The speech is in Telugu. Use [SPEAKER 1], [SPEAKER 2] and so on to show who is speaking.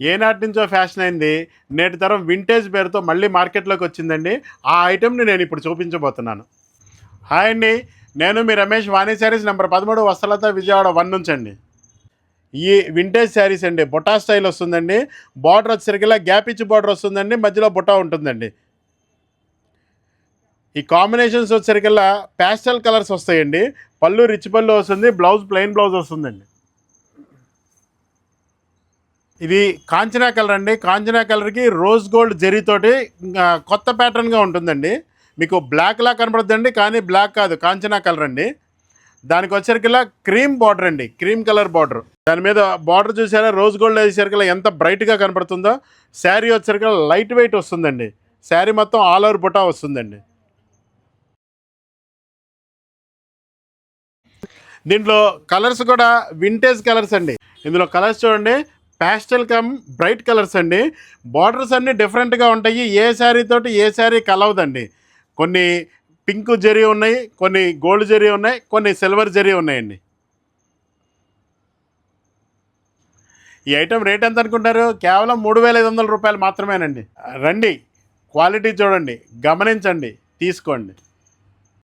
[SPEAKER 1] ఏనాటి నుంచో ఫ్యాషన్ అయింది, నేటి తరం వింటేజ్ పేరుతో మళ్ళీ మార్కెట్లోకి వచ్చిందండి. ఆ ఐటెంని నేను ఇప్పుడు చూపించబోతున్నాను. హాయ్ అండి, నేను మీ రమేష్, వాణి శారీస్ నెంబర్ 13, వస్తలత, విజయవాడ 1 నుంచి అండి. ఈ వింటేజ్ శారీస్ అండి, బుటా స్టైల్ వస్తుందండి. బార్డర్ వచ్చేసరికిలా గ్యాప్ ఇచ్చి బార్డర్ వస్తుందండి, మధ్యలో బుటా ఉంటుందండి. ఈ కాంబినేషన్స్ వచ్చేసరికల్లా ప్యాస్టల్ కలర్స్ వస్తాయండి. పళ్ళు రిచ్ పళ్ళు వస్తుంది, బ్లౌజ్ ప్లెయిన్ బ్లౌజ్ వస్తుందండి. ఇది కాంచనా కలర్ అండి. కాంచనా కలర్కి రోజ్ గోల్డ్ జరీతోటి కొత్త ప్యాటర్న్గా ఉంటుందండి. మీకు బ్లాక్లా కనబడుతుందండి, కానీ బ్లాక్ కాదు, కాంచనా కలర్ అండి. దానికి వచ్చేసరికల్లా క్రీమ్ బార్డర్ అండి, క్రీమ్ కలర్ బార్డర్. దాని మీద బార్డర్ చూసారా, రోజ్ గోల్డ్ వేసేసరికల్లా ఎంత బ్రైట్గా కనబడుతుందో. శారీ వచ్చేసరికల్లా లైట్ వెయిట్ వస్తుందండి. శారీ మొత్తం ఆల్ ఓవర్ బుటా వస్తుందండి. దీంట్లో కలర్స్ కూడా వింటేజ్ కలర్స్ అండి. ఇందులో కలర్స్ చూడండి, ప్యాస్టల్ కమ్ బ్రైట్ కలర్స్ అండి. బార్డర్స్ అన్నీ డిఫరెంట్గా ఉంటాయి. ఏ శారీ తోటి ఏ శారీ కలవదండి. కొన్ని పింక్ జరీ ఉన్నాయి, కొన్ని గోల్డ్ జరీ ఉన్నాయి, కొన్ని సిల్వర్ జరీ ఉన్నాయండి. ఈ ఐటెం రేట్ ఎంత అనుకుంటారు? కేవలం 3,500 రూపాయలు మాత్రమేనండి. రండి, క్వాలిటీ చూడండి, గమనించండి, తీసుకోండి.